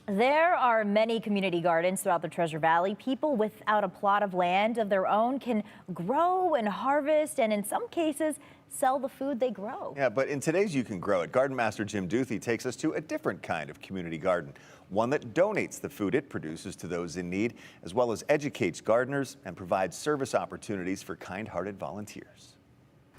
There are many community gardens throughout the Treasure Valley. People without a plot of land of their own can grow and harvest, and in some cases, sell the food they grow. Yeah, but in today's You Can Grow It, Garden Master Jim Duthie takes us to a different kind of community garden, one that donates the food it produces to those in need, as well as educates gardeners and provides service opportunities for kind-hearted volunteers.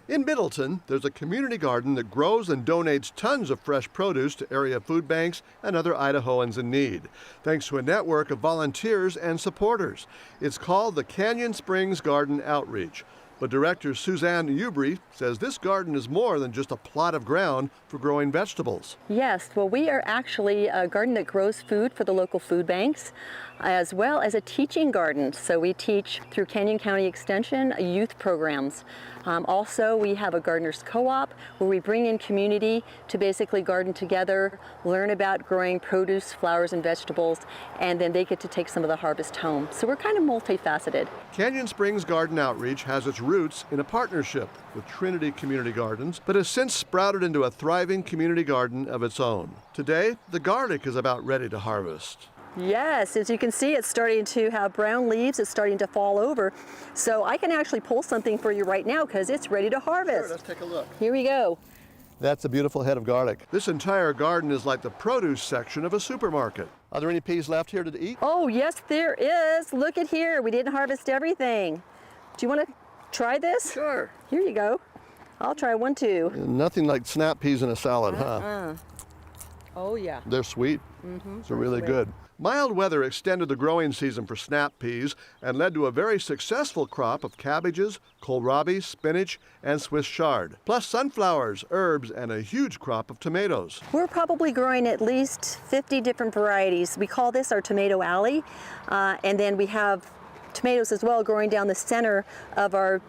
In Middleton, there's a community garden that grows and donates tons of fresh produce to area food banks and other Idahoans in need, thanks to a network of volunteers and supporters. It's called the Canyon Springs Garden Outreach. But Director Suzanne Ubry says this garden is more than just a plot of ground for growing vegetables. Yes, well, we are actually a garden that grows food for the local food banks, as well as a teaching garden. So we teach through Canyon County Extension youth programs. Also, we have a gardeners co-op where we bring in community to basically garden together, learn about growing produce, flowers, and vegetables, and then they get to take some of the harvest home. So we're kind of multifaceted. Canyon Springs Garden Outreach has its roots in a partnership with Trinity Community Gardens, but has since sprouted into a thriving community garden of its own. Today, the garlic is about ready to harvest. Yes, as you can see, it's starting to have brown leaves. It's starting to fall over. So I can actually pull something for you right now because it's ready to harvest. Sure, let's take a look. Here we go. That's a beautiful head of garlic. This entire garden is like the produce section of a supermarket. Are there any peas left here to eat? Oh, yes, there is. Look at here. We didn't harvest everything. Do you want to try this? Sure. Here you go. I'll try one too. Nothing like snap peas in a salad, huh? Oh, yeah. They're sweet. They're really good. Mild weather extended the growing season for snap peas and led to a very successful crop of cabbages, kohlrabi, spinach, and Swiss chard, plus sunflowers, herbs, and a huge crop of tomatoes. We're probably growing at least 50 different varieties. We call this our tomato alley, and then we have tomatoes as well growing down the center of our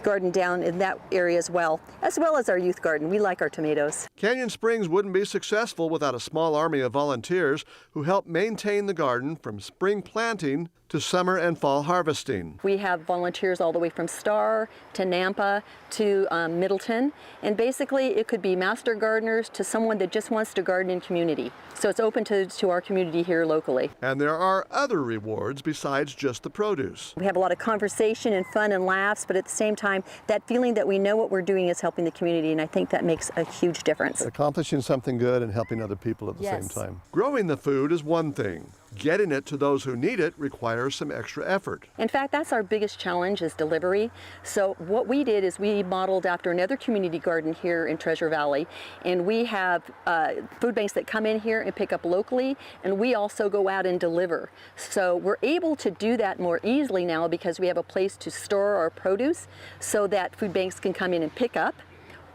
garden down in that area as well as our youth garden. We like our tomatoes. Canyon Springs wouldn't be successful without a small army of volunteers who help maintain the garden from spring planting to summer and fall harvesting. We have volunteers all the way from Star to Nampa to Middleton, and basically it could be master gardeners to someone that just wants to garden in community. So it's open to our community here locally. And there are other rewards besides just the produce. We have a lot of conversation and fun and laughs, but at the same time, that feeling that we know what we're doing is helping the community, and I think that makes a huge difference. Accomplishing something good and helping other people at the same time. Growing the food is one thing. Getting it to those who need it requires some extra effort. In fact, that's our biggest challenge is delivery. So what we did is we modeled after another community garden here in Treasure Valley, and we have food banks that come in here and pick up locally, and we also go out and deliver. So we're able to do that more easily now because we have a place to store our produce so that food banks can come in and pick up,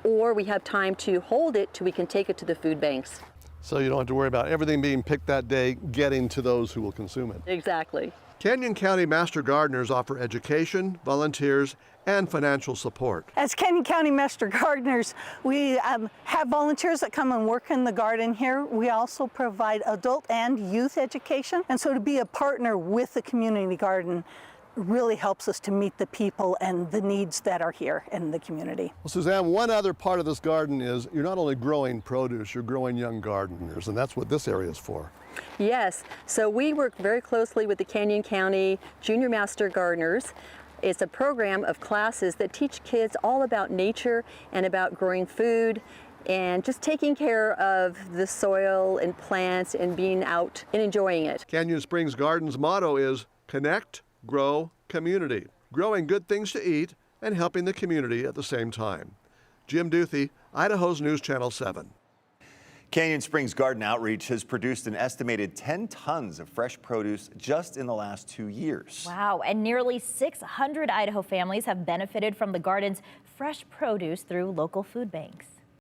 or we have time to hold it till we can take it to the food banks. So you don't have to worry about everything being picked that day getting to those who will consume it. Exactly. Canyon County Master Gardeners offer education, volunteers, and financial support. As Canyon County Master Gardeners, we have volunteers that come and work in the garden here. We also provide adult and youth education. And so to be a partner with the community garden really helps us to meet the people and the needs that are here in the community. Well, Suzanne, one other part of this garden is you're not only growing produce, you're growing young gardeners, and that's what this area is for. Yes, so we work very closely with the Canyon County Junior Master Gardeners. It's a program of classes that teach kids all about nature and about growing food and just taking care of the soil and plants and being out and enjoying it. Canyon Springs Garden's motto is connect, grow, community, growing good things to eat and helping the community at the same time. Jim Duthie, Idaho's News Channel 7. Canyon Springs Garden Outreach has produced an estimated 10 tons of fresh produce just in the last 2 years. Wow, and nearly 600 Idaho families have benefited from the garden's fresh produce through local food banks.